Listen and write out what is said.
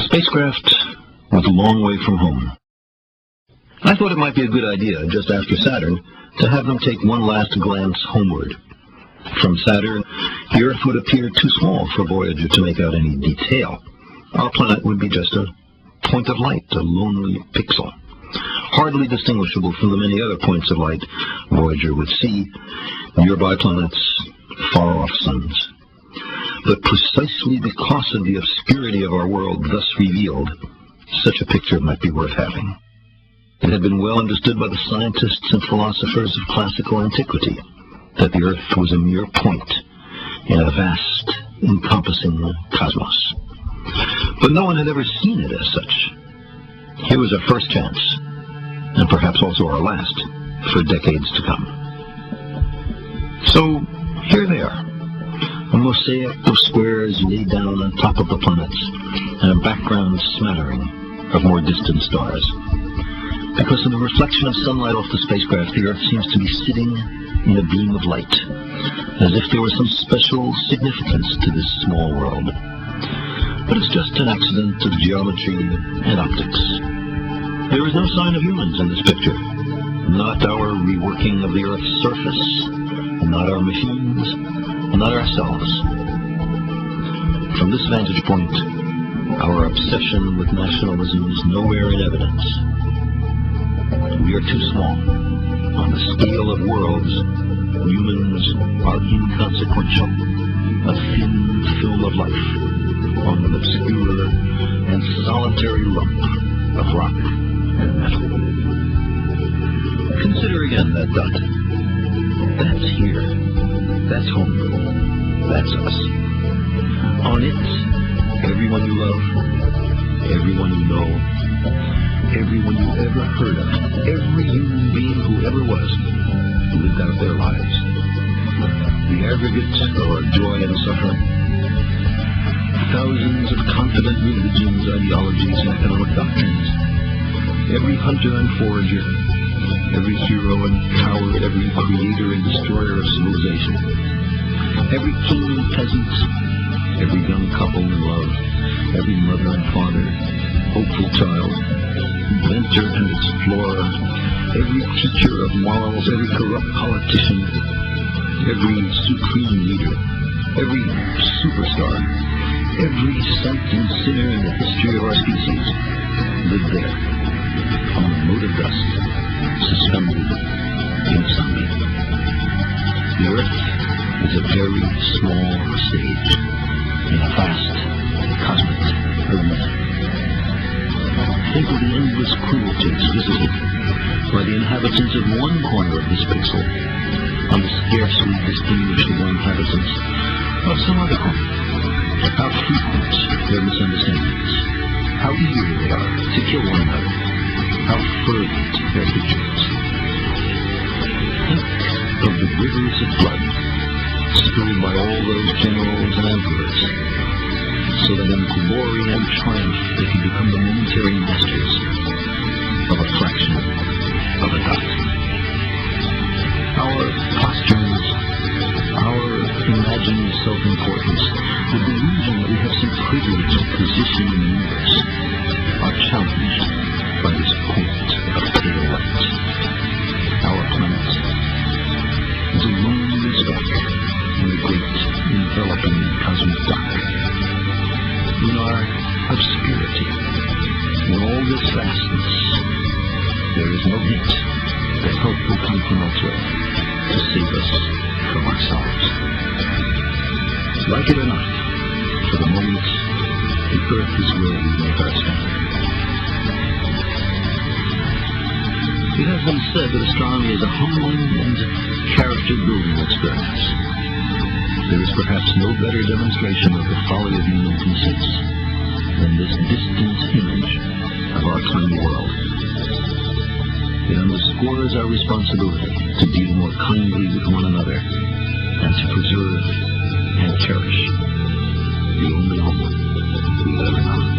spacecraft went a long way from home. I thought it might be a good idea, just after Saturn, to have them take one last glance homeward. From Saturn, the Earth would appear too small for Voyager to make out any detail. Our planet would be just a point of light, a lonely pixel, hardly distinguishable from the many other points of light Voyager would see, nearby planets, far-off suns. But precisely because of the obscurity of our world thus revealed, such a picture might be worth having. It had been well understood by the scientists and philosophers of classical antiquity that the Earth was a mere point in a vast, encompassing cosmos. But no one had ever seen it as such. Here was our first chance, and perhaps also our last, for decades to come. So, here they are, a mosaic of squares laid down on top of the planets, and a background smattering of more distant stars. Because of the reflection of sunlight off the spacecraft, the Earth seems to be sitting in a beam of light, as if there was some special significance to this small world. But it's just an accident of geometry and optics. There is no sign of humans in this picture. Not our reworking of the Earth's surface, not our machines, not ourselves. From this vantage point, our obsession with nationalism is nowhere in evidence. We are too small. On the scale of worlds, humans are inconsequential, a thin film of life on an obscure and solitary lump of rock and metal. Consider again that dot. That's here. That's home. That's us. On it, everyone you love, everyone you know, everyone you ever heard of, every human being who ever was, lived out their lives. The aggregate of our joy and suffering. Thousands of confident religions, ideologies, and economic doctrines. Every hunter and forager, every hero and coward, every creator and destroyer of civilization. Every king and peasant, every young couple in love, every mother and father, hopeful child, inventor and explorer, every teacher of morals, every corrupt politician, every supreme leader, every superstar, every saint and sinner in the history of our species lived there, on a mote of dust, suspended in sunbeam. The Earth is a very small stage in a vast cosmic arena. Think of the endless cruelties visited by the inhabitants of one corner of this pixel on the scarcely distinguishable inhabitants of some other corner. How frequent their misunderstandings, how eager they are to kill one another, how fervent their hatreds. Think of the rivers of blood spilled by all those generals and emperors, so that in glory and triumph they can become the momentary masters of a fraction of a dot. Our posturing, our imagined self-importance, the delusion that we have some privileged position in the universe, are challenged by this point of pale light. Our planet is a lonely speck in the great enveloping cosmic dark. In our obscurity, in all this vastness, there is no hint that help will come from elsewhere to save us from ourselves. Like it or not, for the moment, the Earth is where we make our stand. It has been said that astronomy is a humbling and character-building experience. There is perhaps no better demonstration of the folly of human conceits than this distant image of our tiny world. It underscores our responsibility to deal more kindly with one another and to preserve and cherish the only home we ever know.